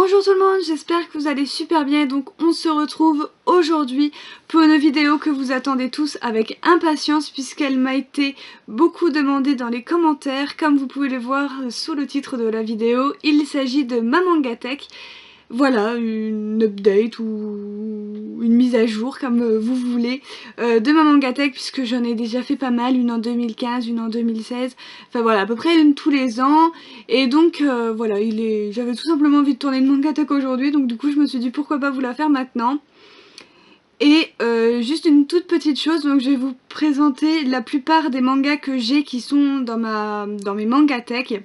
Bonjour tout le monde, j'espère que vous allez super bien. Donc on se retrouve aujourd'hui pour une vidéo que vous attendez tous avec impatience puisqu'elle m'a été beaucoup demandée dans les commentaires. Comme vous pouvez le voir sous le titre de la vidéo, il s'agit de ma Mangatech. Voilà, une update ou une mise à jour comme vous voulez de ma Mangatech, puisque j'en ai déjà fait pas mal, une en 2015, une en 2016, enfin voilà, à peu près une tous les ans. Et donc voilà, j'avais tout simplement envie de tourner une Mangatech aujourd'hui, donc du coup je me suis dit pourquoi pas vous la faire maintenant. Et juste une toute petite chose, donc je vais vous présenter la plupart des mangas que j'ai qui sont dans mes Mangatech.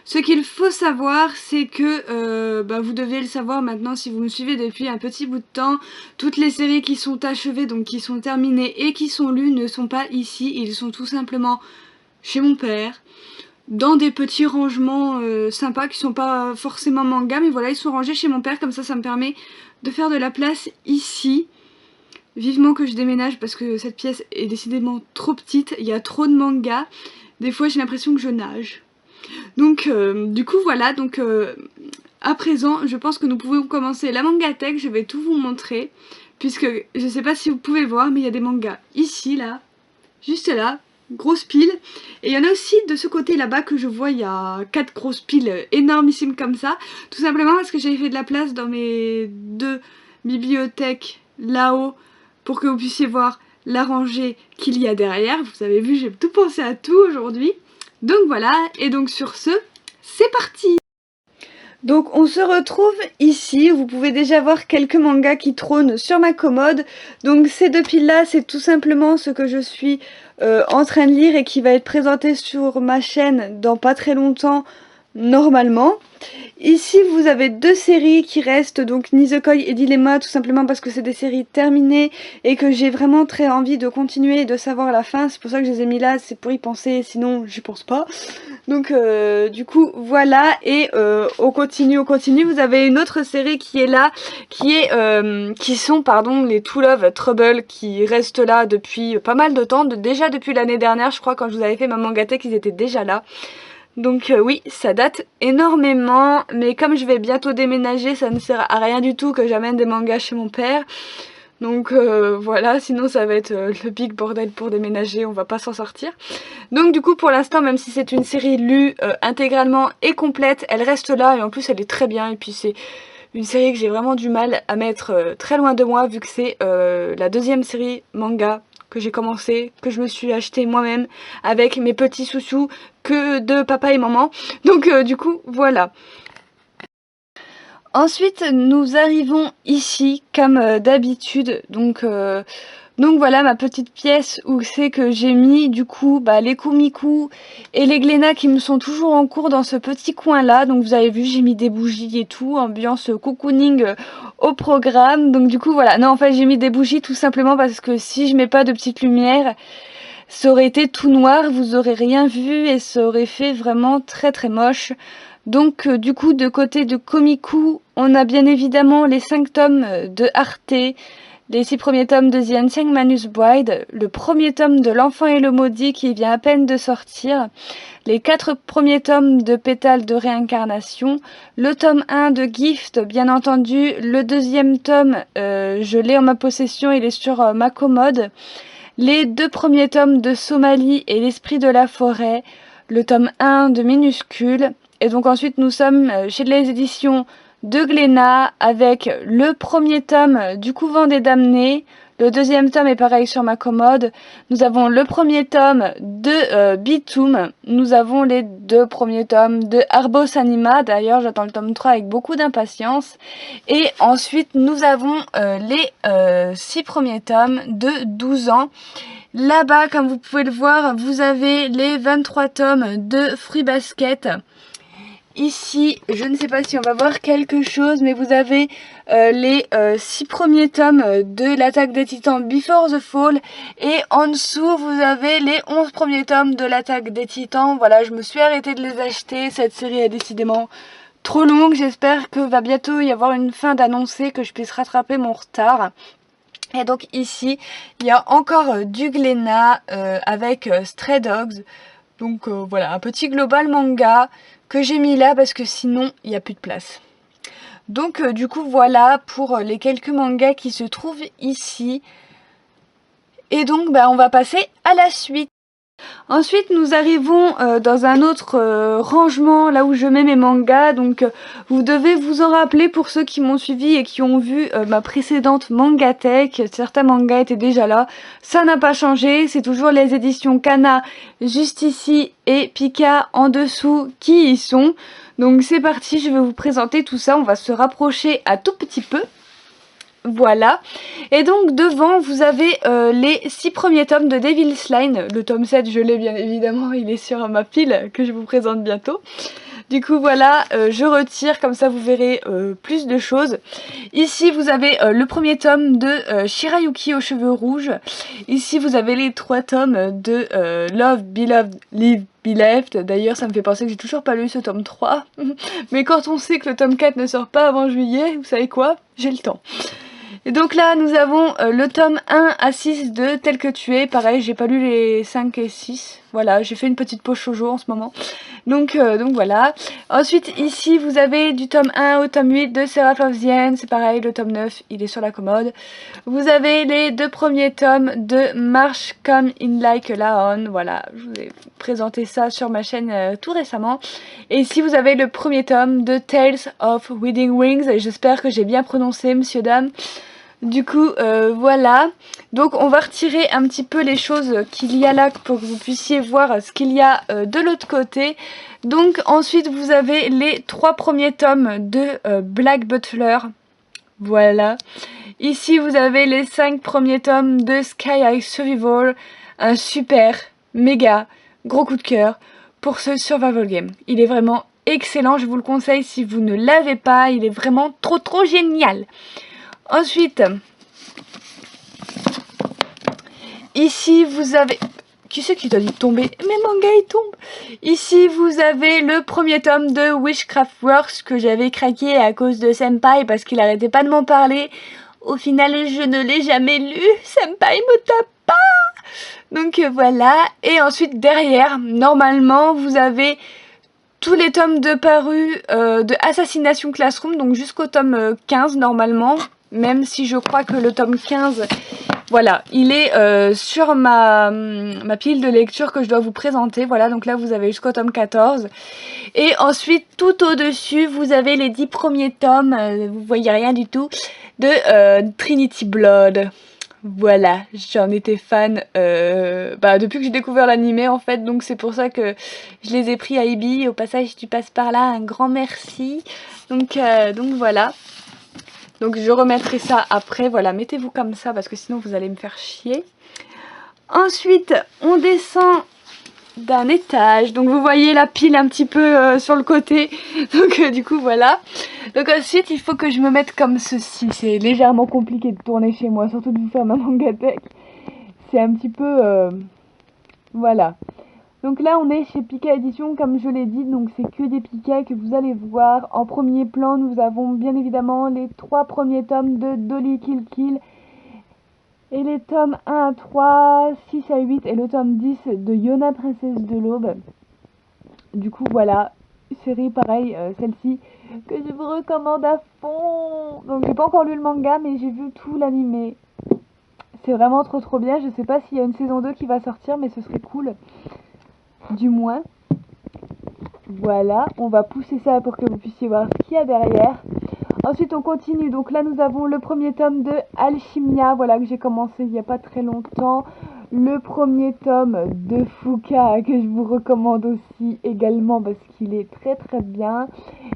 Ce qu'il faut savoir, c'est que, vous devez le savoir maintenant si vous me suivez depuis un petit bout de temps, toutes les séries qui sont achevées, donc qui sont terminées et qui sont lues ne sont pas ici, ils sont tout simplement chez mon père, dans des petits rangements sympas qui sont pas forcément manga, mais voilà, ils sont rangés chez mon père, comme ça me permet de faire de la place ici. Vivement que je déménage parce que cette pièce est décidément trop petite, il y a trop de mangas, des fois j'ai l'impression que je nage. Donc du coup voilà, donc à présent je pense que nous pouvons commencer la Mangatech, je vais tout vous montrer, puisque je sais pas si vous pouvez voir mais il y a des mangas ici, là, juste là, grosse pile, et il y en a aussi de ce côté là-bas que je vois, il y a 4 grosses piles énormissimes comme ça, tout simplement parce que j'avais fait de la place dans mes deux bibliothèques là-haut, pour que vous puissiez voir la rangée qu'il y a derrière. Vous avez vu, j'ai tout pensé à tout aujourd'hui. Donc voilà, et donc sur ce, c'est parti! Donc on se retrouve ici, vous pouvez déjà voir quelques mangas qui trônent sur ma commode. Donc ces deux piles là, c'est tout simplement ce que je suis en train de lire et qui va être présenté sur ma chaîne dans pas très longtemps normalement. Ici vous avez deux séries qui restent, donc Nisekoi et Dilemma, tout simplement parce que c'est des séries terminées et que j'ai vraiment très envie de continuer et de savoir la fin. C'est pour ça que je les ai mis là, c'est pour y penser, sinon j'y pense pas. Donc du coup voilà, et on continue, vous avez une autre série qui est là, qui sont les To Love Trouble, qui restent là depuis pas mal de temps, déjà depuis l'année dernière je crois, quand je vous avais fait ma Mangatech ils étaient déjà là. Donc oui, ça date énormément, mais comme je vais bientôt déménager, ça ne sert à rien du tout que j'amène des mangas chez mon père. Donc voilà, sinon ça va être le big bordel pour déménager, on va pas s'en sortir. Donc du coup pour l'instant, même si c'est une série lue intégralement et complète, elle reste là et en plus elle est très bien. Et puis c'est une série que j'ai vraiment du mal à mettre très loin de moi, vu que c'est la deuxième série manga que j'ai commencé, que je me suis acheté moi-même avec mes petits sous-sous que de papa et maman. Donc du coup voilà. Ensuite nous arrivons ici comme d'habitude, donc voilà ma petite pièce où c'est que j'ai mis du coup les Kumiku et les Glénat qui me sont toujours en cours dans ce petit coin là. Donc vous avez vu, j'ai mis des bougies et tout, ambiance cocooning au programme. Donc du coup voilà, non en fait j'ai mis des bougies tout simplement parce que si je mets pas de petites lumières, ça aurait été tout noir, vous aurez rien vu et ça aurait fait vraiment très très moche. Donc du coup de côté de Komiku, on a bien évidemment les 5 tomes de Arte, les 6 premiers tomes de The Ancient Manus Bride, le premier tome de L'Enfant et le Maudit qui vient à peine de sortir, les 4 premiers tomes de Pétales de Réincarnation, le tome 1 de Gift bien entendu, le deuxième tome je l'ai en ma possession, il est sur ma commode, les 2 premiers tomes de Somalie et l'Esprit de la Forêt, le tome 1 de Minuscule, et donc ensuite nous sommes chez les éditions de Glénat avec le premier tome du Couvent des Damnés. Le deuxième tome est pareil sur ma commode. Nous avons le premier tome de Bitoum. Nous avons les 2 premiers tomes de Arbos Anima. D'ailleurs, j'attends le tome 3 avec beaucoup d'impatience. Et ensuite, nous avons les 6 premiers tomes de 12 ans. Là-bas, comme vous pouvez le voir, vous avez les 23 tomes de Fruit Basket. Ici, je ne sais pas si on va voir quelque chose, mais vous avez les 6 premiers tomes de l'Attaque des Titans Before the Fall. Et en dessous, vous avez les 11 premiers tomes de l'Attaque des Titans. Voilà, je me suis arrêtée de les acheter. Cette série est décidément trop longue. J'espère que va bientôt y avoir une fin d'annoncer, que je puisse rattraper mon retard. Et donc ici, il y a encore du Glénat avec Stray Dogs. Donc voilà, un petit global manga que j'ai mis là parce que sinon il n'y a plus de place. Donc du coup voilà pour les quelques mangas qui se trouvent ici. Et donc bah, on va passer à la suite. Ensuite nous arrivons dans un autre rangement, là où je mets mes mangas, donc vous devez vous en rappeler pour ceux qui m'ont suivi et qui ont vu ma précédente Mangatech. Certains mangas étaient déjà là, ça n'a pas changé, c'est toujours les éditions Kana juste ici et Pika en dessous qui y sont. Donc c'est parti, je vais vous présenter tout ça, on va se rapprocher un tout petit peu. Voilà, et donc devant vous avez les 6 premiers tomes de Devil's Line. Le tome 7 je l'ai bien évidemment, il est sur ma pile que je vous présente bientôt. Du coup voilà, je retire, comme ça vous verrez plus de choses. Ici vous avez le premier tome de Shirayuki aux cheveux rouges. Ici vous avez les 3 tomes de Love, Beloved, Live, Be Left. D'ailleurs ça me fait penser que j'ai toujours pas lu ce tome 3. Mais quand on sait que le tome 4 ne sort pas avant juillet, vous savez quoi, j'ai le temps. Et donc là nous avons le tome 1 à 6 de Tel que tu es. Pareil, j'ai pas lu les 5 et 6. Voilà, j'ai fait une petite pause shoujo en ce moment. Donc voilà. Ensuite ici vous avez du tome 1 au tome 8 de Seraph of the End. C'est pareil, le tome 9 il est sur la commode. Vous avez les 2 premiers tomes de March Come In Like a Lion. Voilà, je vous ai présenté ça sur ma chaîne tout récemment. Et ici vous avez le premier tome de Tales of Wedding Wings. Et j'espère que j'ai bien prononcé, monsieur, dame. Du coup voilà, donc on va retirer un petit peu les choses qu'il y a là pour que vous puissiez voir ce qu'il y a de l'autre côté. Donc ensuite vous avez les 3 premiers tomes de Black Butler. Voilà. Ici vous avez les 5 premiers tomes de Sky High Survival. Un super, méga, gros coup de cœur pour ce survival game. Il est vraiment excellent, je vous le conseille si vous ne l'avez pas, il est vraiment trop génial. Ensuite, ici vous avez... Qui c'est qui t'a dit de tomber? Mes mangas ils tombent. Ici vous avez le premier tome de Witchcraft Works que j'avais craqué à cause de Senpai parce qu'il arrêtait pas de m'en parler. Au final je ne l'ai jamais lu. Senpai me tape pas. Donc voilà. Et ensuite derrière, normalement vous avez tous les tomes de paru de Assassination Classroom, donc jusqu'au tome 15 normalement. Même si je crois que le tome 15, voilà, il est sur ma pile de lecture que je dois vous présenter. Voilà, donc là vous avez jusqu'au tome 14. Et ensuite, tout au-dessus, vous avez les 10 premiers tomes, vous voyez rien du tout, de Trinity Blood. Voilà, j'en étais fan depuis que j'ai découvert l'animé en fait, donc c'est pour ça que je les ai pris à Ibi. Au passage, si tu passes par là, un grand merci. Donc voilà. Donc je remettrai ça après, voilà, mettez-vous comme ça parce que sinon vous allez me faire chier. Ensuite, on descend d'un étage, donc vous voyez la pile un petit peu sur le côté, donc du coup voilà. Donc ensuite il faut que je me mette comme ceci, c'est légèrement compliqué de tourner chez moi, surtout de vous faire ma Mangatech. C'est un petit peu, voilà. Donc là on est chez Pika Édition comme je l'ai dit, donc c'est que des Pika que vous allez voir. En premier plan nous avons bien évidemment les 3 premiers tomes de Dolly Kill Kill. Et les tomes 1 à 3, 6 à 8 et le tome 10 de Yona Princesse de l'Aube. Du coup voilà, série pareil, celle-ci que je vous recommande à fond. Donc j'ai pas encore lu le manga mais j'ai vu tout l'animé. C'est vraiment trop bien, je sais pas s'il y a une saison 2 qui va sortir mais ce serait cool. Du moins, voilà, on va pousser ça pour que vous puissiez voir ce qu'il y a derrière. Ensuite on continue, donc là nous avons le premier tome de Alchimia, voilà que j'ai commencé il n'y a pas très longtemps. Le premier tome de Fuka que je vous recommande aussi également parce qu'il est très bien.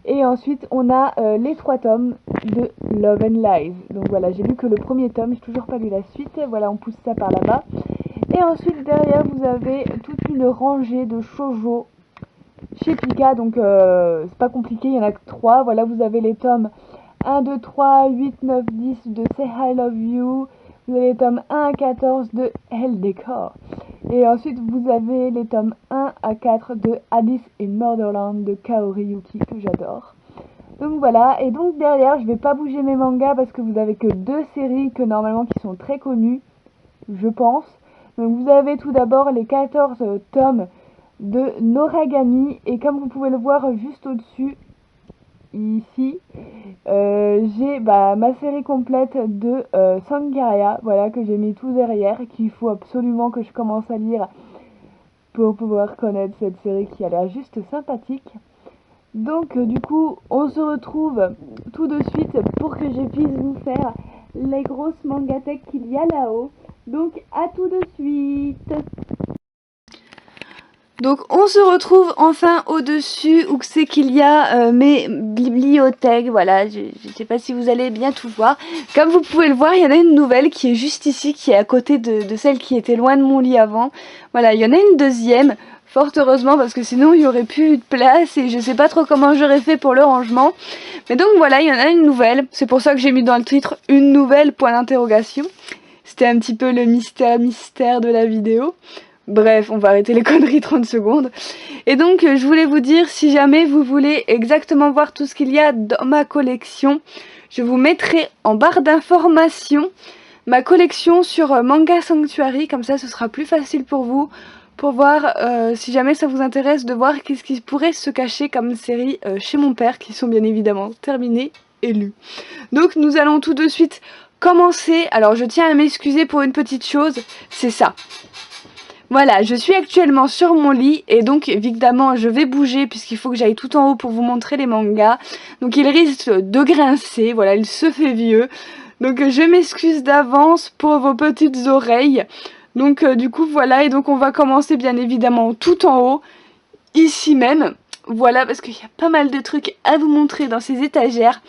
Et ensuite on a les 3 tomes de Love and Lies. Donc voilà, j'ai lu que le premier tome, j'ai toujours pas lu la suite, voilà on pousse ça par là-bas. Et ensuite derrière vous avez toute une rangée de shoujo chez Pika, donc c'est pas compliqué, il y en a que 3. Voilà, vous avez les tomes 1, 2, 3, 8, 9, 10 de Say I Love You. Vous avez les tomes 1 à 14 de Hell Decor. Et ensuite vous avez les tomes 1 à 4 de Alice in Murderland de Kaori Yuki que j'adore. Donc voilà, et donc derrière je vais pas bouger mes mangas parce que vous avez que 2 séries que normalement qui sont très connues, je pense. Donc vous avez tout d'abord les 14 tomes de Noragami et comme vous pouvez le voir juste au-dessus, ici, j'ai ma série complète de Sangaria, voilà, que j'ai mis tout derrière, qu'il faut absolument que je commence à lire pour pouvoir connaître cette série qui a l'air juste sympathique. Donc du coup, on se retrouve tout de suite pour que je puisse vous faire les grosses mangatech qu'il y a là-haut. Donc à tout de suite. Donc on se retrouve enfin au-dessus où c'est qu'il y a mes bibliothèques, voilà, je sais pas si vous allez bien tout voir. Comme vous pouvez le voir, il y en a une nouvelle qui est juste ici, qui est à côté de celle qui était loin de mon lit avant. Voilà, il y en a une deuxième, fort heureusement parce que sinon il y aurait plus de place et je sais pas trop comment j'aurais fait pour le rangement. Mais donc voilà, il y en a une nouvelle, c'est pour ça que j'ai mis dans le titre une nouvelle point d'interrogation. C'était un petit peu le mystère de la vidéo. Bref, on va arrêter les conneries 30 secondes. Et donc, je voulais vous dire, si jamais vous voulez exactement voir tout ce qu'il y a dans ma collection, je vous mettrai en barre d'informations ma collection sur Manga Sanctuary, comme ça ce sera plus facile pour vous, pour voir, si jamais ça vous intéresse, de voir qu'est-ce qui pourrait se cacher comme série chez mon père, qui sont bien évidemment terminées et lues. Donc, nous allons tout de suite commencer. Alors, je tiens à m'excuser pour une petite chose, c'est ça. Voilà, je suis actuellement sur mon lit et donc évidemment je vais bouger puisqu'il faut que j'aille tout en haut pour vous montrer les mangas. Donc il risque de grincer, voilà, il se fait vieux. Donc je m'excuse d'avance pour vos petites oreilles. Donc du coup voilà, et donc on va commencer bien évidemment tout en haut, ici même. Voilà, parce qu'il y a pas mal de trucs à vous montrer dans ces étagères.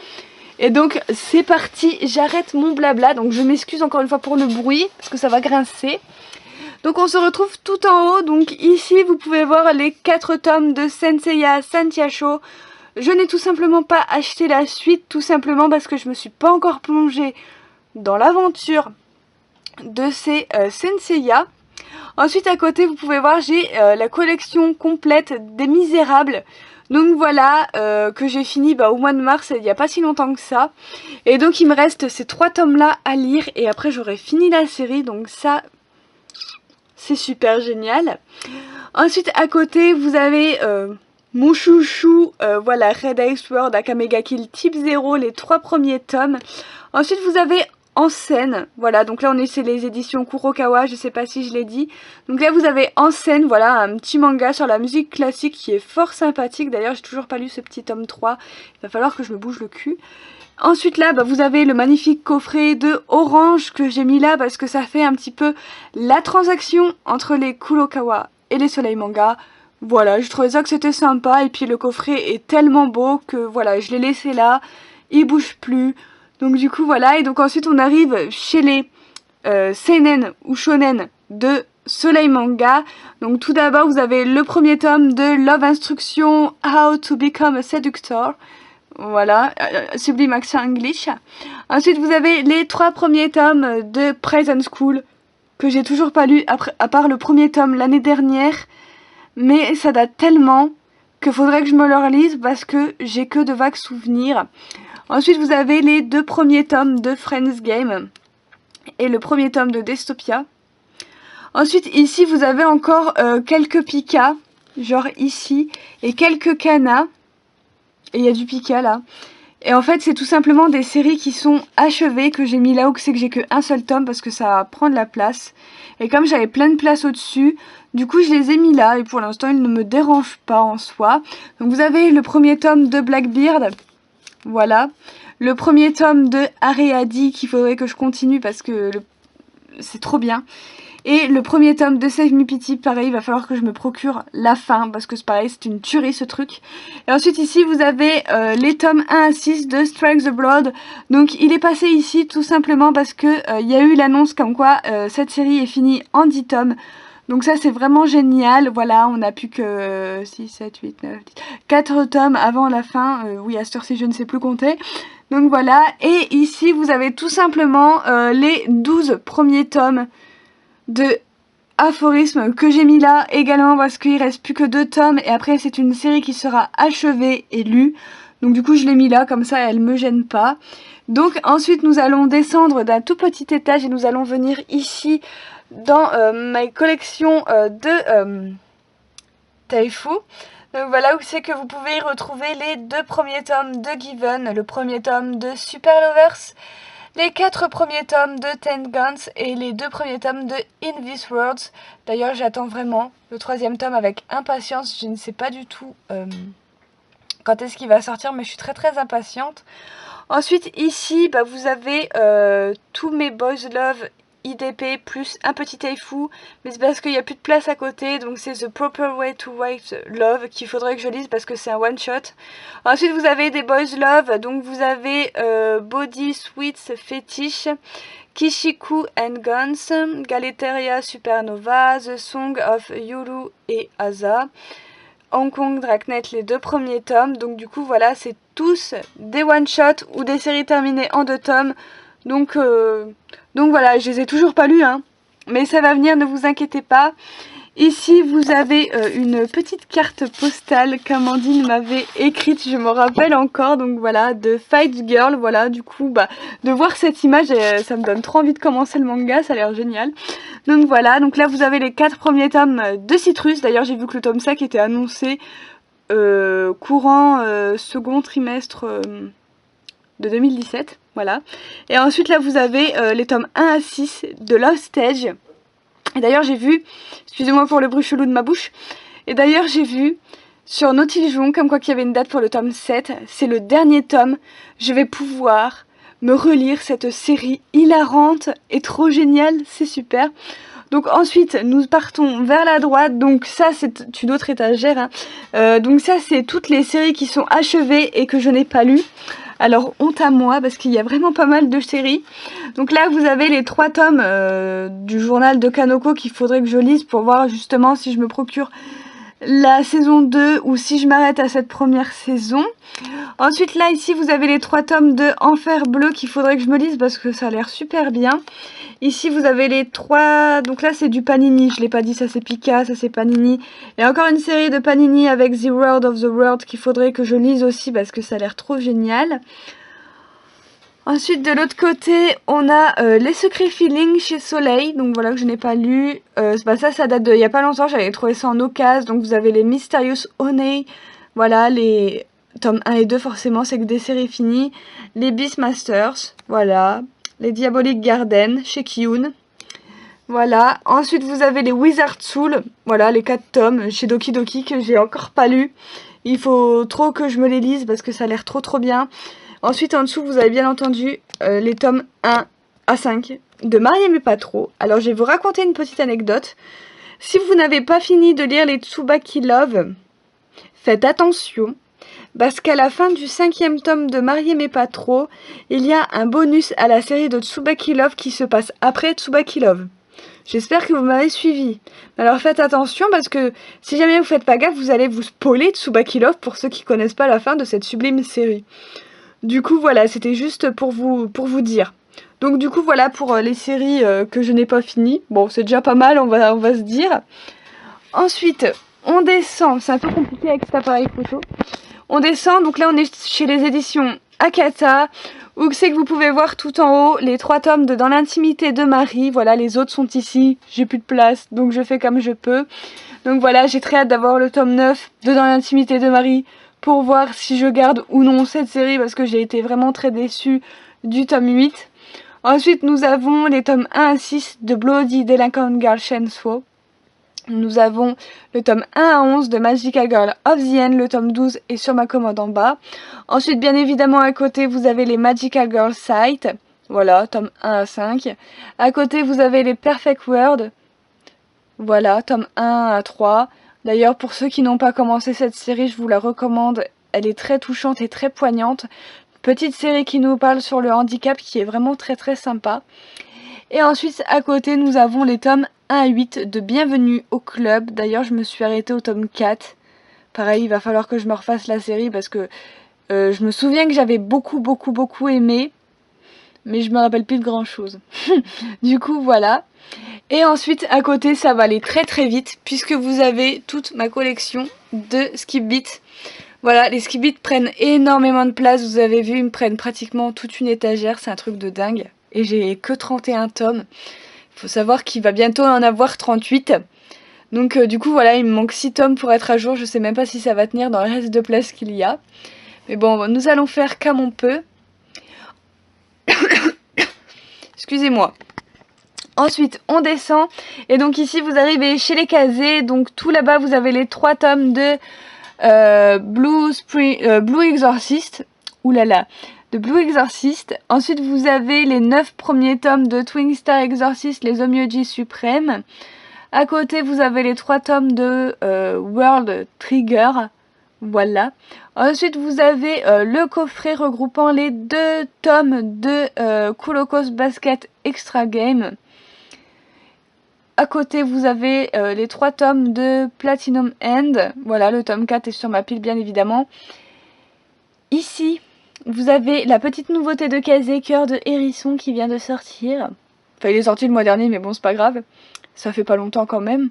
Et donc c'est parti, j'arrête mon blabla, donc je m'excuse encore une fois pour le bruit, parce que ça va grincer. Donc on se retrouve tout en haut, donc ici vous pouvez voir les 4 tomes de Senseiya Santiacho. Je n'ai tout simplement pas acheté la suite, tout simplement parce que je me suis pas encore plongée dans l'aventure de ces Senseiya. Ensuite à côté vous pouvez voir j'ai la collection complète des Misérables. Donc voilà, que j'ai fini au mois de mars, il n'y a pas si longtemps que ça. Et donc il me reste ces 3 tomes là à lire et après j'aurai fini la série, donc ça... c'est super génial. Ensuite à côté vous avez mon chouchou, voilà, Red Ice World Akamega Kill Type 0, les 3 premiers tomes. Ensuite vous avez En scène, voilà, donc là on est chez les éditions Kurokawa, je sais pas si je l'ai dit. Donc là vous avez En scène, voilà, un petit manga sur la musique classique qui est fort sympathique. D'ailleurs j'ai toujours pas lu ce petit tome 3, il va falloir que je me bouge le cul. Ensuite là, vous avez le magnifique coffret de Orange que j'ai mis là parce que ça fait un petit peu la transaction entre les Kurokawa et les Soleil Manga. Voilà, je trouvais ça que c'était sympa et puis le coffret est tellement beau que voilà, je l'ai laissé là, il bouge plus. Donc du coup voilà, et donc ensuite on arrive chez les Seinen ou Shonen de Soleil Manga. Donc tout d'abord vous avez le premier tome de Love Instruction How to Become a Seductor. Voilà, Sublime Accent English. Ensuite, vous avez les 3 premiers tomes de Present School, que j'ai toujours pas lu, à part le premier tome l'année dernière. Mais ça date tellement que faudrait que je me le relise parce que j'ai que de vagues souvenirs. Ensuite, vous avez les 2 premiers tomes de Friends Game et le premier tome de Dystopia. Ensuite, ici, vous avez encore quelques Pika, genre ici, et quelques Kana. Et il y a du Pika là. Et en fait c'est tout simplement des séries qui sont achevées, que j'ai mis là où c'est que j'ai qu'un seul tome parce que ça prend de la place. Et comme j'avais plein de place au dessus, du coup je les ai mis là et pour l'instant ils ne me dérangent pas en soi. Donc vous avez le premier tome de Blackbeard, voilà. Le premier tome de Areadi qu'il faudrait que je continue parce que c'est trop bien. Et le premier tome de Save Me Pity, pareil, il va falloir que je me procure la fin, parce que c'est pareil, c'est une tuerie ce truc. Et ensuite ici, vous avez les tomes 1 à 6 de Strike the Blood. Donc il est passé ici tout simplement parce que y a eu l'annonce comme quoi cette série est finie en 10 tomes. Donc ça c'est vraiment génial, voilà, on n'a plus que 6, 7, 8, 9, 10, 4 tomes avant la fin, oui à cette heure-ci je ne sais plus compter. Donc voilà, et ici vous avez tout simplement les 12 premiers tomes de Aphorisme que j'ai mis là également parce qu'il reste plus que 2 tomes et après c'est une série qui sera achevée et lue. Donc du coup je l'ai mis là, comme ça elle me gêne pas. Donc ensuite nous allons descendre d'un tout petit étage et nous allons venir ici dans ma collection de Taifu. Donc voilà où c'est que vous pouvez y retrouver les 2 premiers tomes de Given, le premier tome de Super Lovers, les 4 premiers tomes de Ten Guns et les 2 premiers tomes de In This World. D'ailleurs j'attends vraiment le 3e tome avec impatience, je ne sais pas du tout quand est-ce qu'il va sortir, mais je suis très impatiente. Ensuite ici vous avez tous mes Boys Love IDP plus un petit Taifu, mais c'est parce qu'il n'y a plus de place à côté, donc c'est The Proper Way to Write Love qu'il faudrait que je lise parce que c'est un one shot. Ensuite vous avez des Boys Love, donc vous avez Body Sweets Fetish, Kishiku and Guns, Galeteria Supernova, The Song of Yuru et Asa, Hong Kong Dragnet, les 2 premiers tomes. Donc du coup voilà, c'est tous des one shot ou des séries terminées en 2 tomes. Donc voilà, je les ai toujours pas lus, hein, mais ça va venir, ne vous inquiétez pas. Ici, vous avez une petite carte postale qu'Amandine m'avait écrite, je me rappelle encore, donc voilà, de Fight Girl, voilà, du coup, de voir cette image, ça me donne trop envie de commencer le manga, ça a l'air génial. Donc voilà, donc là, vous avez les 4 premiers tomes de Citrus, d'ailleurs, j'ai vu que le tome 5 était annoncé courant second trimestre de 2017, voilà. Et ensuite là vous avez les tomes 1 à 6 de Love Stage. Et d'ailleurs j'ai vu, excusez-moi pour le bruit chelou de ma bouche, et d'ailleurs j'ai vu sur Nautilijon comme quoi qu'il y avait une date pour le tome 7, c'est le dernier tome, je vais pouvoir me relire cette série hilarante et trop géniale, c'est super. Donc ensuite nous partons vers la droite, donc ça c'est une autre étagère, hein. Donc ça c'est toutes les séries qui sont achevées et que je n'ai pas lues. Alors honte à moi parce qu'il y a vraiment pas mal de séries. Donc là vous avez les 3 tomes du journal de Kanoko qu'il faudrait que je lise pour voir justement si je me procure la saison 2 ou si je m'arrête à cette première saison. Ensuite là ici vous avez les 3 tomes de Enfer Bleu qu'il faudrait que je me lise parce que ça a l'air super bien. Ici vous avez les 3, donc là c'est du Panini, je l'ai pas dit, ça c'est Pika, ça c'est Panini. Et encore une série de Panini avec The World of the World qu'il faudrait que je lise aussi parce que ça a l'air trop génial. Ensuite de l'autre côté on a Les Secrets Feeling chez Soleil, donc voilà que je n'ai pas lu. Ça date de il y a pas longtemps, j'avais trouvé ça en occasion, donc vous avez les Mysterious Honey, voilà les tomes 1 et 2 forcément c'est que des séries finies. Les Beastmasters, voilà. Les Diabolic Garden chez Kiyun. Voilà. Ensuite, vous avez les Wizard Soul. Voilà, les 4 tomes chez Doki Doki que j'ai encore pas lu. Il faut trop que je me les lise parce que ça a l'air trop bien. Ensuite, en dessous, vous avez bien entendu les tomes 1 à 5 de Marier mais pas trop. Alors, je vais vous raconter une petite anecdote. Si vous n'avez pas fini de lire les Tsubaki Love, faites attention. Parce qu'à la fin du 5e tome de Marier mais pas trop, il y a un bonus à la série de Tsubaki Love qui se passe après Tsubaki Love. J'espère que vous m'avez suivi. Alors faites attention parce que si jamais vous faites pas gaffe, vous allez vous spoiler Tsubaki Love pour ceux qui connaissent pas la fin de cette sublime série. Du coup voilà, c'était juste pour vous dire. Donc du coup voilà pour les séries que je n'ai pas finies. Bon c'est déjà pas mal, on va se dire. Ensuite on descend, c'est un peu compliqué avec cet appareil photo. On descend, donc là on est chez les éditions Akata, où c'est que vous pouvez voir tout en haut les 3 tomes de Dans l'intimité de Marie. Voilà, les autres sont ici, j'ai plus de place, donc je fais comme je peux. Donc voilà, j'ai très hâte d'avoir le tome 9 de Dans l'intimité de Marie pour voir si je garde ou non cette série, parce que j'ai été vraiment très déçue du tome 8. Ensuite, nous avons les tomes 1 à 6 de Bloody Delinquent Girl Shensuo. Nous avons le tome 1 à 11 de Magical Girl of the End, le tome 12 est sur ma commode en bas. Ensuite, bien évidemment, à côté, vous avez les Magical Girl Sight, voilà, tome 1 à 5. À côté, vous avez les Perfect World, voilà, tome 1 à 3. D'ailleurs, pour ceux qui n'ont pas commencé cette série, je vous la recommande, elle est très touchante et très poignante. Petite série qui nous parle sur le handicap qui est vraiment très sympa. Et ensuite, à côté, nous avons les tomes 1 à 8 de Bienvenue au Club. D'ailleurs, je me suis arrêtée au tome 4. Pareil, il va falloir que je me refasse la série parce que je me souviens que j'avais beaucoup aimé. Mais je me rappelle plus de grand chose. Du coup, voilà. Et ensuite, à côté, ça va aller très vite puisque vous avez toute ma collection de Skip Beat. Voilà, les Skip Beat prennent énormément de place. Vous avez vu, ils me prennent pratiquement toute une étagère. C'est un truc de dingue. Et j'ai que 31 tomes. Il faut savoir qu'il va bientôt en avoir 38. Donc du coup voilà, il me manque 6 tomes pour être à jour, je sais même pas si ça va tenir dans le reste de place qu'il y a. Mais bon, nous allons faire comme on peut. Excusez-moi. Ensuite, on descend. Et donc ici, vous arrivez chez les casés. Donc tout là-bas, vous avez les 3 tomes de Blue Exorcist. Ouh là là. De Blue Exorcist. Ensuite, vous avez les 9 premiers tomes de Twin Star Exorcist, les Omyoji Suprêmes. À côté, vous avez les 3 tomes de World Trigger. Voilà. Ensuite, vous avez le coffret regroupant les 2 tomes de Kulokos Basket Extra Game. À côté, vous avez les 3 tomes de Platinum End. Voilà, le tome 4 est sur ma pile, bien évidemment. Ici, vous avez la petite nouveauté de Kazé, Cœur de Hérisson, qui vient de sortir. Enfin, il est sorti le mois dernier, mais bon, c'est pas grave. Ça fait pas longtemps quand même.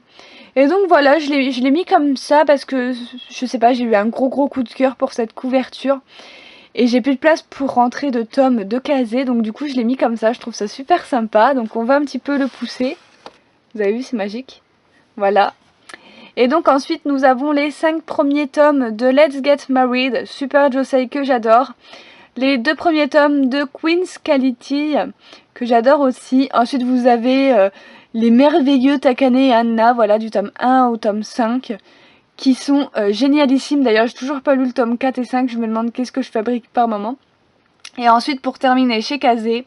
Et donc voilà, je l'ai mis comme ça parce que, je sais pas, j'ai eu un gros coup de cœur pour cette couverture. Et j'ai plus de place pour rentrer de tomes de Kazé, donc du coup je l'ai mis comme ça, je trouve ça super sympa. Donc on va un petit peu le pousser. Vous avez vu, c'est magique. Voilà. Et donc ensuite nous avons les 5 premiers tomes de Let's Get Married, Super Josei que j'adore. Les 2 premiers tomes de Queen's Quality que j'adore aussi. Ensuite vous avez les merveilleux Takane et Anna, voilà, du tome 1 au tome 5, qui sont génialissimes. D'ailleurs j'ai toujours pas lu le tome 4 et 5, je me demande qu'est-ce que je fabrique par moment. Et ensuite pour terminer chez Kazé,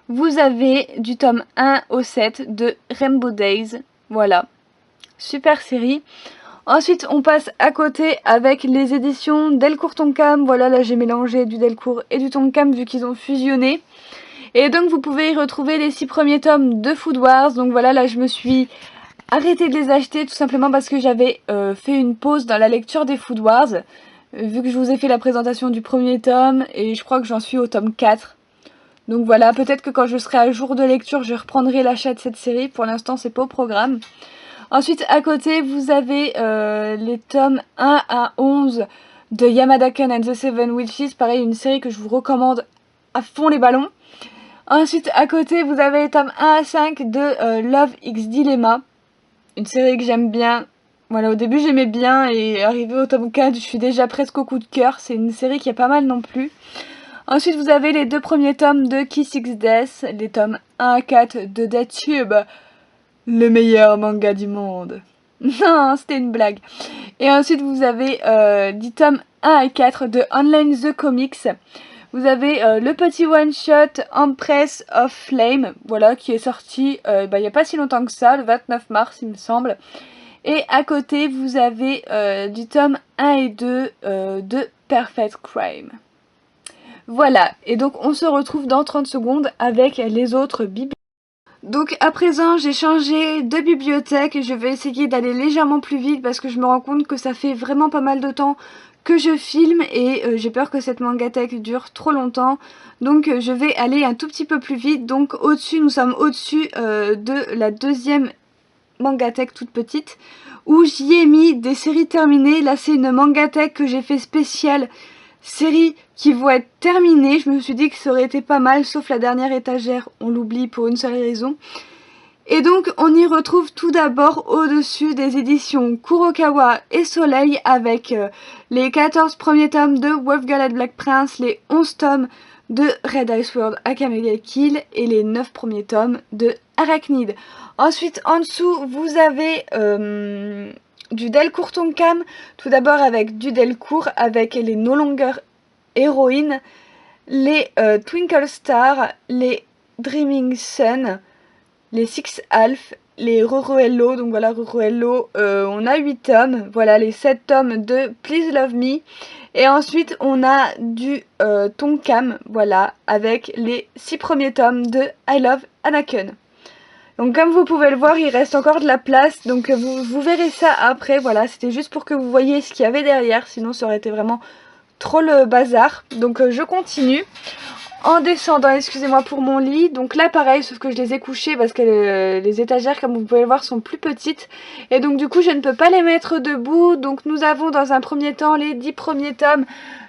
vous avez du tome 1 au 7 de Rainbow Days. Voilà. Super série. Ensuite, on passe à côté avec les éditions Delcourt Tonkam. Voilà, là j'ai mélangé du Delcourt et du Tonkam vu qu'ils ont fusionné. Et donc vous pouvez y retrouver les 6 premiers tomes de Food Wars. Donc voilà, là je me suis arrêtée de les acheter tout simplement parce que j'avais fait une pause dans la lecture des Food Wars. Vu que je vous ai fait la présentation du premier tome et je crois que j'en suis au tome 4. Donc voilà, peut-être que quand je serai à jour de lecture, je reprendrai l'achat de cette série. Pour l'instant, c'est pas au programme. Ensuite, à côté, vous avez les tomes 1 à 11 de Yamada-kun and the Seven Witches. Pareil, une série que je vous recommande à fond les ballons. Ensuite, à côté, vous avez les tomes 1 à 5 de Love X Dilemma. Une série que j'aime bien. Voilà, au début, j'aimais bien et arrivé au tome 4, je suis déjà presque au coup de cœur. C'est une série qui est pas mal non plus. Ensuite, vous avez les 2 premiers tomes de Kiss X Death, les tomes 1 à 4 de Death Tube, le meilleur manga du monde. Non, c'était une blague. Et ensuite, vous avez 10 tomes 1 à 4 de Online The Comics. Vous avez le petit one-shot Empress of Flame, voilà, qui est sorti il n'y a pas si longtemps que ça, le 29 mars, il me semble. Et à côté, vous avez du tome 1 et 2 de Perfect Crime. Voilà, et donc on se retrouve dans 30 secondes avec les autres bibliothèques. Donc à présent j'ai changé de bibliothèque, je vais essayer d'aller légèrement plus vite parce que je me rends compte que ça fait vraiment pas mal de temps que je filme et j'ai peur que cette mangathèque dure trop longtemps. Donc je vais aller un tout petit peu plus vite, donc au-dessus, nous sommes au-dessus de la deuxième mangathèque toute petite où j'y ai mis des séries terminées. Là c'est une mangathèque que j'ai fait spéciale séries qui vont être terminées. Je me suis dit que ça aurait été pas mal, sauf la dernière étagère, on l'oublie pour une seule raison. Et donc on y retrouve tout d'abord au-dessus des éditions Kurokawa et Soleil avec les 14 premiers tomes de Wolf Gallet Black Prince, les 11 tomes de Red Ice World Akame ga Kill et les 9 premiers tomes de Arachnid. Ensuite en dessous vous avez du Delcourt Tonkam, tout d'abord avec du Delcourt, avec les No Longer Heroine, les Twinkle Star, les Dreaming Sun, les Six Half, les Ruruello, donc voilà Ruruello, on a 8 tomes, voilà les 7 tomes de Please Love Me, et ensuite on a du Tonkam, voilà, avec les 6 premiers tomes de I Love Anakin. Donc comme vous pouvez le voir, il reste encore de la place, donc vous verrez ça après, voilà, c'était juste pour que vous voyez ce qu'il y avait derrière, sinon ça aurait été vraiment trop le bazar. Donc je continue en descendant, excusez-moi pour mon lit, donc là pareil, sauf que je les ai couchés parce que les étagères, comme vous pouvez le voir, sont plus petites, et donc du coup je ne peux pas les mettre debout. Donc nous avons dans un premier temps les 10 premiers tomes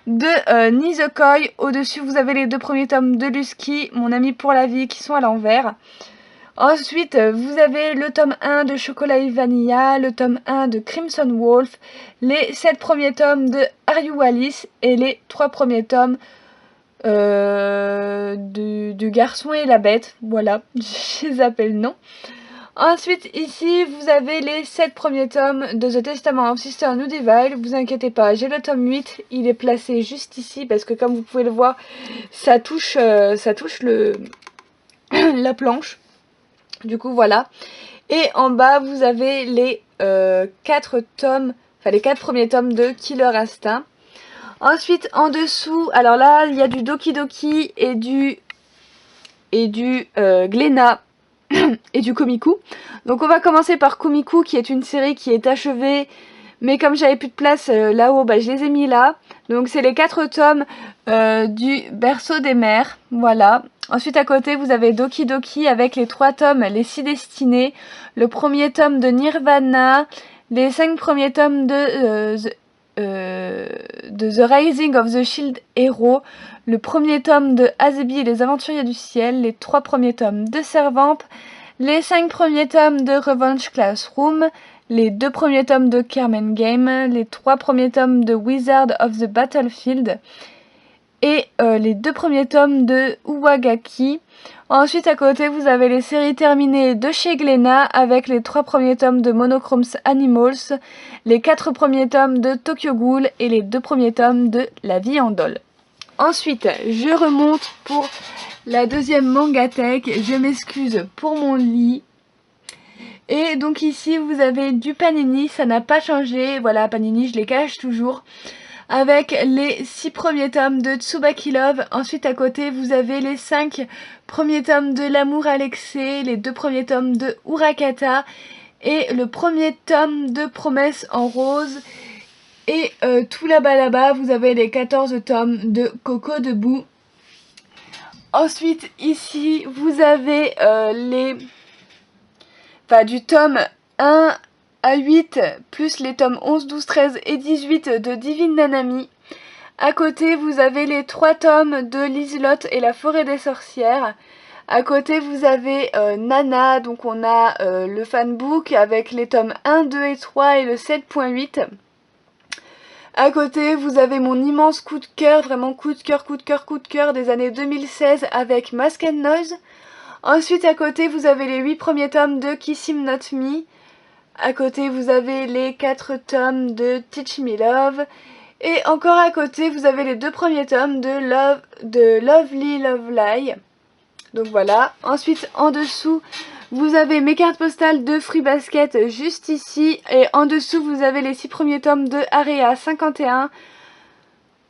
de Nizokoi, au-dessus vous avez les 2 premiers tomes de Lusky, mon ami pour la vie, qui sont à l'envers. Ensuite, vous avez le tome 1 de Chocolat et Vanilla, le tome 1 de Crimson Wolf, les 7 premiers tomes de Are You Alice et les 3 premiers tomes du Garçon et la Bête. Voilà, je les appelle non. Ensuite, ici, vous avez les 7 premiers tomes de The Testament of Sister Nudeville. Vous inquiétez pas, j'ai le tome 8, il est placé juste ici parce que comme vous pouvez le voir, ça touche le la planche. Du coup, voilà. Et en bas, vous avez les 4 tomes, enfin les 4 premiers tomes de Killer Instinct. Ensuite, en dessous, alors là, il y a du Doki Doki et du Glénat et du Komiku. Donc on va commencer par Komiku, qui est une série qui est achevée, mais comme j'avais plus de place là-haut, bah, je les ai mis là. Donc c'est les 4 tomes du Berceau des mers, voilà. Ensuite à côté vous avez Doki Doki avec les 3 tomes Les 6 destinées, le premier tome de Nirvana, les 5 premiers tomes de The Rising of the Shield Hero, le premier tome de Azebi et les Aventuriers du Ciel, les 3 premiers tomes de Servamp, les 5 premiers tomes de Revenge Classroom, les 2 premiers tomes de Carmen Game, les 3 premiers tomes de Wizard of the Battlefield et les 2 premiers tomes de Uwagaki. Ensuite à côté vous avez les séries terminées de chez Glénat avec les 3 premiers tomes de Monochromes Animals, les 4 premiers tomes de Tokyo Ghoul et les 2 premiers tomes de La Vie en Dole. Ensuite je remonte pour la deuxième mangatech, je m'excuse pour mon lit. Et donc ici vous avez du Panini, ça n'a pas changé, voilà Panini je les cache toujours, avec les 6 premiers tomes de Tsubaki Love. Ensuite à côté vous avez les 5 premiers tomes de L'amour Alexé, les 2 premiers tomes de Urakata et le premier tome de Promesse en rose. Et tout là-bas vous avez les 14 tomes de Coco Debout. Ensuite ici vous avez du tome 1 à 8 plus les tomes 11, 12, 13 et 18 de Divine Nanami. À côté vous avez les 3 tomes de Liselotte et la forêt des sorcières. À côté vous avez Nana, donc on a le fanbook avec les tomes 1, 2 et 3 et le 7.8. À côté vous avez mon immense coup de cœur, vraiment coup de cœur des années 2016 avec Mask and Noise. Ensuite à côté vous avez les 8 premiers tomes de Kiss Him Not Me. À côté vous avez les 4 tomes de Teach Me Love. Et encore à côté vous avez les 2 premiers tomes de Lovely Love Lie. Donc voilà. Ensuite en dessous vous avez mes cartes postales de Fruit Basket juste ici. Et en dessous vous avez les 6 premiers tomes de Area 51.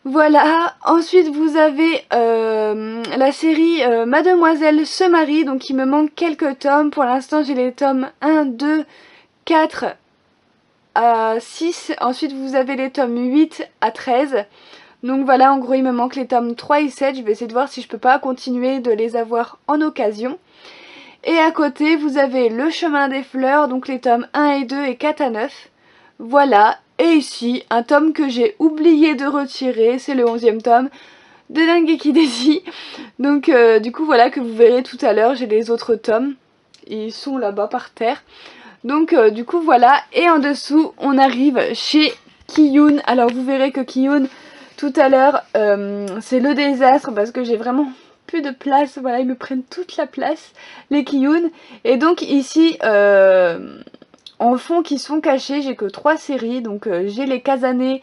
Voilà, ensuite vous avez la série Mademoiselle se marie, donc il me manque quelques tomes. Pour l'instant j'ai les tomes 1, 2, 4 à 6. Ensuite vous avez les tomes 8 à 13. Donc voilà, en gros il me manque les tomes 3 et 7. Je vais essayer de voir si je peux pas continuer de les avoir en occasion. Et à côté vous avez Le Chemin des Fleurs, donc les tomes 1 et 2 et 4 à 9. Voilà. Et ici, un tome que j'ai oublié de retirer, c'est le 11e tome de Dengeki Daisy. Donc du coup voilà que vous verrez tout à l'heure, j'ai les autres tomes. Ils sont là-bas par terre. Donc du coup voilà, et en dessous on arrive chez Kiyun. Alors vous verrez que Kiyun tout à l'heure c'est le désastre parce que j'ai vraiment plus de place. Voilà, ils me prennent toute la place, les Kiyun. Et donc ici... en fond qui sont cachés, j'ai que 3 séries, donc j'ai les Kazane,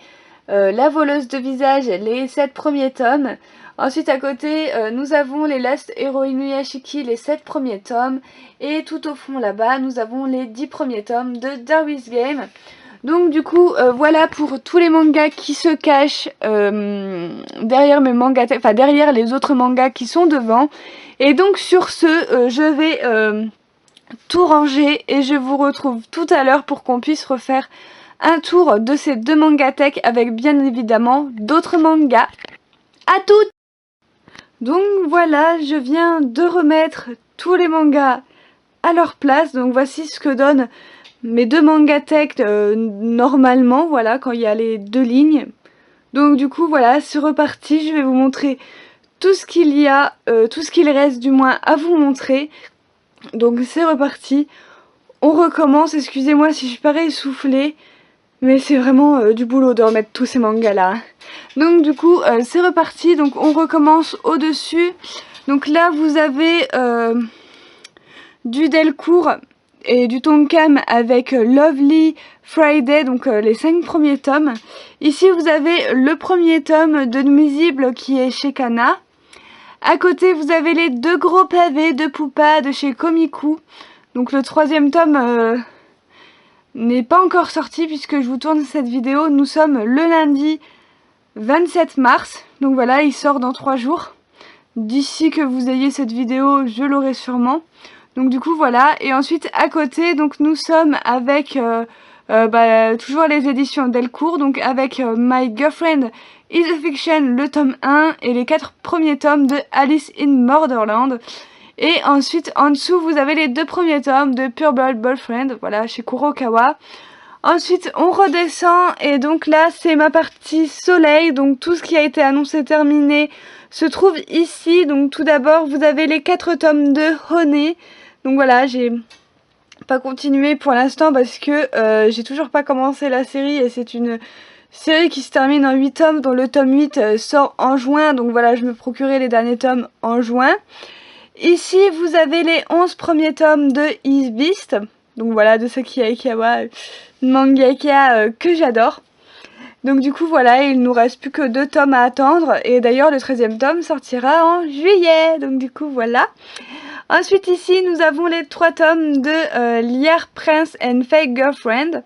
La voleuse de visage, les 7 premiers tomes. Ensuite à côté nous avons les Last Hero Inuyashiki, les 7 premiers tomes. Et tout au fond là-bas nous avons les 10 premiers tomes de Darwin's Game. Donc du coup voilà pour tous les mangas qui se cachent derrière mes mangas, enfin derrière les autres mangas qui sont devant. Et donc sur ce je vais... tout ranger et je vous retrouve tout à l'heure pour qu'on puisse refaire un tour de ces 2 mangatech avec bien évidemment d'autres mangas. À toutes! Donc voilà, je viens de remettre tous les mangas à leur place. Donc voici ce que donnent mes 2 mangatech normalement, voilà, quand il y a les 2 lignes. Donc du coup voilà, c'est reparti, je vais vous montrer tout ce qu'il y a, tout ce qu'il reste du moins à vous montrer. Donc c'est reparti. On recommence, excusez-moi si je parais essoufflée, mais c'est vraiment du boulot de remettre tous ces mangas là. Donc du coup c'est reparti, donc on recommence au-dessus. Donc là vous avez du Delcourt et du Tonkam avec Lovely Friday, donc les 5 premiers tomes. Ici vous avez le premier tome de Nuisible qui est chez Kana. À côté vous avez les 2 gros pavés de Poupa de chez Komiku. Donc le 3e tome n'est pas encore sorti puisque je vous tourne cette vidéo. Nous sommes le lundi 27 mars. Donc voilà, il sort dans 3 jours. D'ici que vous ayez cette vidéo, je l'aurai sûrement. Donc du coup voilà. Et ensuite à côté, donc nous sommes avec toujours les éditions Delcourt. Donc avec My Girlfriend is a Fiction, le tome 1 et les 4 premiers tomes de Alice in Borderland. Et ensuite en dessous vous avez les 2 premiers tomes de Pure Blood Boyfriend, voilà, chez Kurokawa. Ensuite on redescend et donc là c'est ma partie soleil, donc tout ce qui a été annoncé terminé se trouve ici. Donc tout d'abord vous avez les 4 tomes de Honey. Donc voilà, j'ai pas continué pour l'instant parce que j'ai toujours pas commencé la série et c'est une série qui se termine en 8 tomes dont le tome 8 sort en juin. Donc voilà, je me procurais les derniers tomes en juin. Ici, vous avez les 11 premiers tomes de Is Beast. Donc voilà, de Saki Aikawa, mangaka que j'adore. Donc du coup, voilà, il nous reste plus que 2 tomes à attendre. Et d'ailleurs, le 13e tome sortira en juillet. Donc du coup, voilà. Ensuite, ici, nous avons les 3 tomes de Liar Prince and Fake Girlfriend.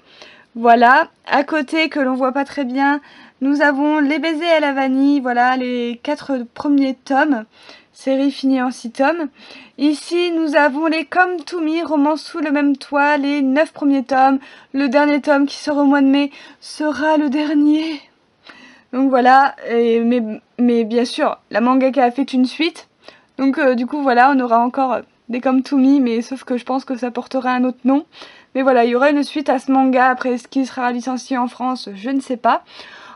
Voilà. À côté, que l'on voit pas très bien, nous avons Les baisers à la vanille. Voilà, les 4 premiers tomes. Série finie en 6 tomes. Ici, nous avons les Come to Me, romance sous le même toit, les 9 premiers tomes. Le dernier tome qui sort au mois de mai sera le dernier. Donc voilà, mais bien sûr, la mangaka a fait une suite. Donc du coup, voilà, on aura encore des Come to Me, mais sauf que je pense que ça portera un autre nom. Mais voilà, il y aura une suite à ce manga. Après, ce qui sera licencié en France, je ne sais pas.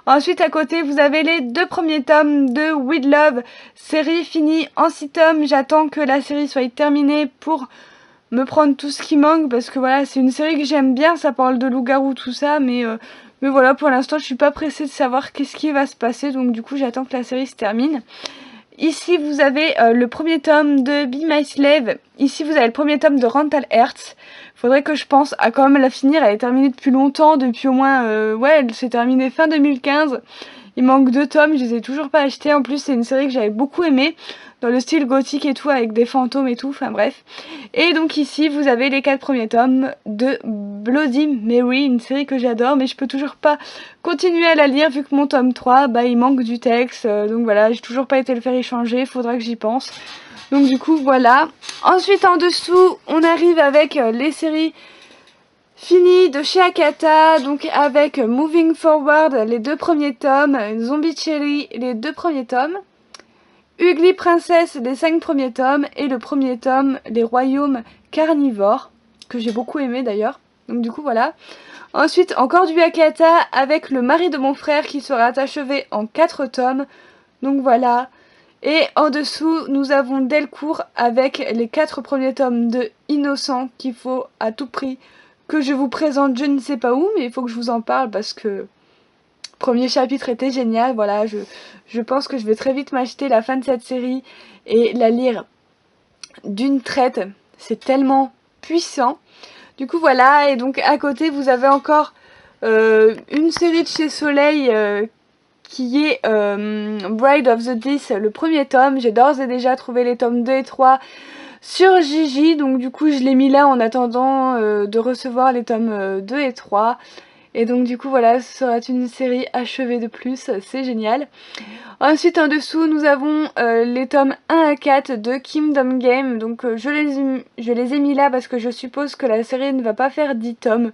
Ensuite, à côté, vous avez les 2 premiers tomes de With Love, série finie en 6 tomes. J'attends que la série soit terminée pour me prendre tout ce qui manque, parce que voilà, c'est une série que j'aime bien, ça parle de loup-garou, tout ça, mais voilà, pour l'instant, je suis pas pressée de savoir qu'est-ce qui va se passer, donc du coup, j'attends que la série se termine. Ici, vous avez le premier tome de Be My Slave. Ici, vous avez le premier tome de Rental Hearts. Faudrait que je pense à quand même la finir. Elle est terminée depuis longtemps, depuis au moins... ouais, elle s'est terminée fin 2015. Il manque 2 tomes, je les ai toujours pas achetés. En plus, c'est une série que j'avais beaucoup aimée, dans le style gothique et tout, avec des fantômes et tout, enfin bref. Et donc ici, vous avez les 4 premiers tomes de Bloody Mary, une série que j'adore, mais je peux toujours pas continuer à la lire vu que mon tome 3, bah il manque du texte, donc voilà, j'ai toujours pas été le faire échanger, faudra que j'y pense. Donc du coup, voilà. Ensuite, en dessous, on arrive avec les séries finies de chez Akata, donc avec Moving Forward, les 2 premiers tomes, Zombie Cherry, les 2 premiers tomes, Ugly Princess, les 5 premiers tomes, et le premier tome, Les Royaumes Carnivores, que j'ai beaucoup aimé d'ailleurs. Donc du coup, voilà. Ensuite, encore du Akata avec Le mari de mon frère qui sera achevé en 4 tomes. Donc voilà. Et en dessous, nous avons Delcourt avec les 4 premiers tomes de Innocent qu'il faut à tout prix que je vous présente je ne sais pas où, mais il faut que je vous en parle parce que le premier chapitre était génial. Voilà, je pense que je vais très vite m'acheter la fin de cette série et la lire d'une traite. C'est tellement puissant. Du coup voilà, et donc à côté vous avez encore une série de chez Soleil qui est Bride of the Death, le premier tome. J'ai d'ores et déjà trouvé les tomes 2 et 3 sur Gigi, donc du coup je l'ai mis là en attendant de recevoir les tomes 2 et 3. Et donc du coup voilà, ce sera une série achevée de plus, c'est génial. Ensuite en dessous nous avons les tomes 1 à 4 de Kingdom Game. Donc je les ai mis là parce que je suppose que la série ne va pas faire 10 tomes.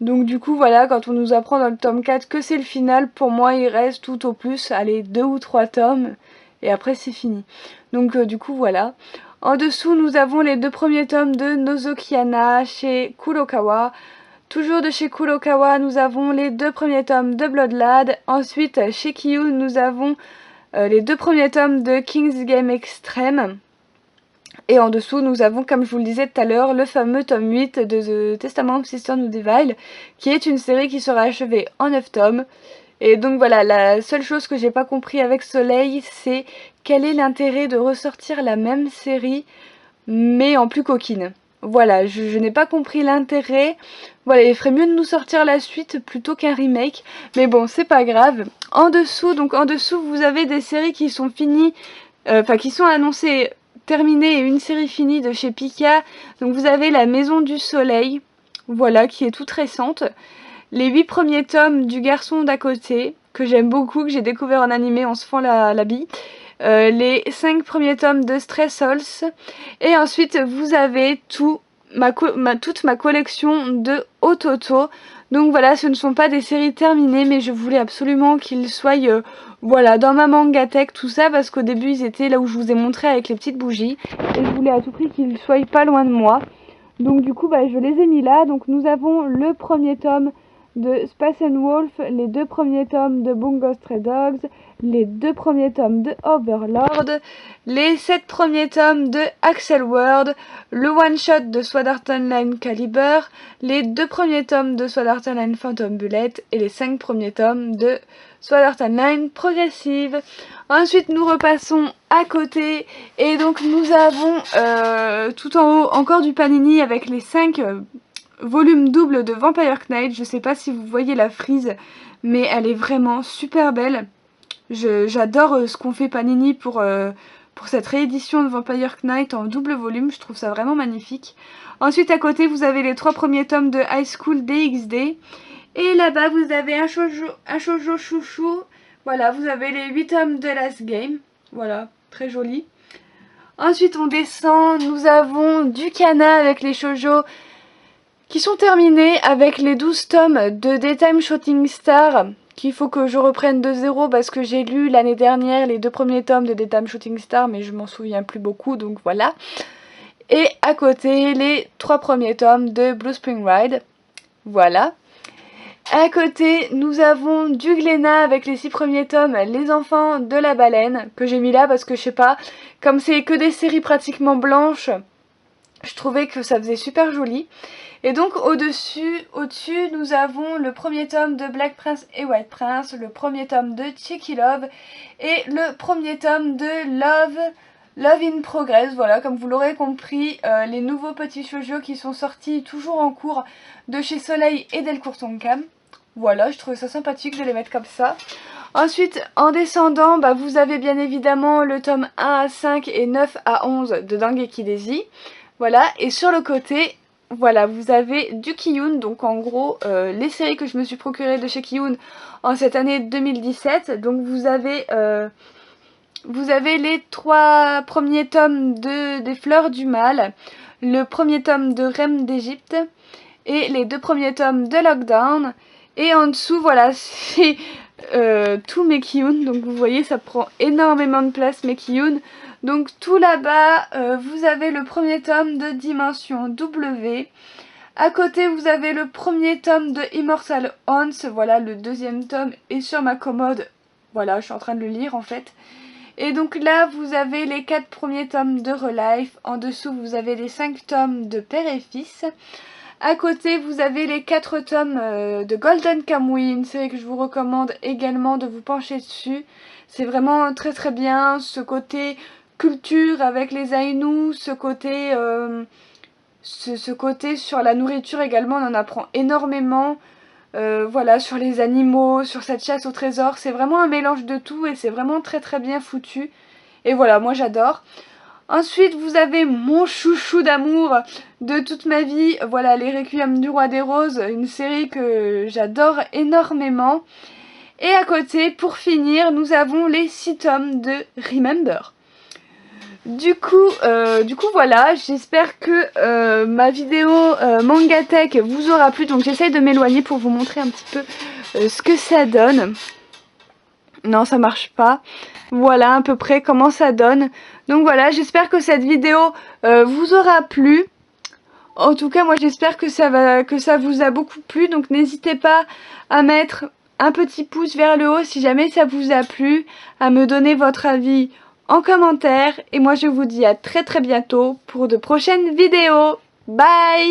Donc du coup voilà, quand on nous apprend dans le tome 4 que c'est le final, pour moi il reste tout au plus, allez, 2 ou 3 tomes. Et après c'est fini. Donc du coup voilà. En dessous nous avons les 2 premiers tomes de Nozokiana chez Kurokawa. Toujours de chez Kurokawa, nous avons les 2 premiers tomes de Bloodlad. Ensuite, chez Kiyun, nous avons les 2 premiers tomes de King's Game Extreme. Et en dessous, nous avons, comme je vous le disais tout à l'heure, le fameux tome 8 de The Testament of Sister Nudeville, qui est une série qui sera achevée en 9 tomes. Et donc voilà, la seule chose que j'ai pas compris avec Soleil, c'est quel est l'intérêt de ressortir la même série, mais en plus coquine. Voilà, je n'ai pas compris l'intérêt. Voilà, il ferait mieux de nous sortir la suite plutôt qu'un remake. Mais bon, c'est pas grave. En dessous, vous avez des séries qui sont finies, qui sont annoncées terminées et une série finie de chez Pika. Donc vous avez La Maison du Soleil, voilà, qui est toute récente. Les 8 premiers tomes du Garçon d'à côté, que j'aime beaucoup, que j'ai découvert en animé, on se fend la bille. Les 5 premiers tomes de Stray Souls. Et ensuite, vous avez toute ma collection de Ototo. Donc voilà, ce ne sont pas des séries terminées, mais je voulais absolument qu'ils soient voilà, dans ma mangatech, tout ça, parce qu'au début, ils étaient là où je vous ai montré avec les petites bougies. Et je voulais à tout prix qu'ils soient pas loin de moi. Donc du coup, je les ai mis là. Donc nous avons le premier tome de Space and Wolf, les 2 premiers tomes de Bungo Stray Dogs, les 2 premiers tomes de Overlord, les 7 premiers tomes de Axel World, le one-shot de Sword Art Online Caliber, les 2 premiers tomes de Sword Art Online Phantom Bullet et les 5 premiers tomes de Sword Art Online Progressive. Ensuite, nous repassons à côté et donc nous avons tout en haut encore du Panini avec les 5 volume double de Vampire Knight. Je sais pas si vous voyez la frise, mais elle est vraiment super belle. J'adore ce qu'on fait Panini pour cette réédition de Vampire Knight en double volume. Je trouve ça vraiment magnifique. Ensuite, à côté, vous avez les 3 premiers tomes de High School DxD. Et là-bas, vous avez un shoujo chouchou. Voilà, vous avez les 8 tomes de Last Game. Voilà, très joli. Ensuite, on descend. Nous avons du Kana avec les shoujo qui sont terminés, avec les 12 tomes de Daytime Shooting Star, qu'il faut que je reprenne de zéro parce que j'ai lu l'année dernière les 2 premiers tomes de Daytime Shooting Star, mais je m'en souviens plus beaucoup, donc voilà. Et à côté, les 3 premiers tomes de Blue Spring Ride, voilà. À côté, nous avons du Glénat avec les 6 premiers tomes, Les Enfants de la Baleine, que j'ai mis là parce que je sais pas, comme c'est que des séries pratiquement blanches, je trouvais que ça faisait super joli. Et donc au-dessus, nous avons le premier tome de Black Prince et White Prince, le premier tome de Cheeky Love et le premier tome de Love in Progress. Voilà, comme vous l'aurez compris, les nouveaux petits shoujo qui sont sortis toujours en cours de chez Soleil et Delcourt Tonkam. Voilà, je trouvais ça sympathique de les mettre comme ça. Ensuite, en descendant, vous avez bien évidemment le tome 1 à 5 et 9 à 11 de Dengeki Daisy. Voilà, et sur le côté, voilà, vous avez du Kiyun, donc en gros, les séries que je me suis procurées de chez Kiyun en cette année 2017. Donc vous avez les 3 premiers tomes des Fleurs du Mal, le premier tome de Reine d'Égypte et les 2 premiers tomes de Lockdown. Et en dessous, voilà, c'est tous mes Kiyun, donc vous voyez, ça prend énormément de place, mes Kiyun. Donc tout là-bas, vous avez le premier tome de Dimension W. À côté, vous avez le premier tome de Immortal Horns. Voilà, le 2e tome est sur ma commode. Voilà, je suis en train de le lire en fait. Et donc là, vous avez les 4 premiers tomes de Relife. En dessous, vous avez les 5 tomes de Père et Fils. À côté, vous avez les 4 tomes de Golden Kamuy, une série que je vous recommande également de vous pencher dessus. C'est vraiment très très bien, ce côté culture avec les Ainu, ce côté sur la nourriture également, on en apprend énormément. Voilà, sur les animaux, sur cette chasse au trésor, c'est vraiment un mélange de tout et c'est vraiment très très bien foutu. Et voilà, moi j'adore. Ensuite, vous avez mon chouchou d'amour de toute ma vie, voilà, les Requiem du Roi des Roses, une série que j'adore énormément. Et à côté, pour finir, nous avons les 6 tomes de Remember. Du coup, voilà, j'espère que ma vidéo Mangatech vous aura plu. Donc j'essaye de m'éloigner pour vous montrer un petit peu ce que ça donne. Non, ça marche pas. Voilà à peu près comment ça donne. Donc voilà, j'espère que cette vidéo vous aura plu. En tout cas, moi j'espère que ça vous a beaucoup plu. Donc n'hésitez pas à mettre un petit pouce vers le haut si jamais ça vous a plu, à me donner votre avis en commentaire. Et moi je vous dis à très bientôt pour de prochaines vidéos. Bye!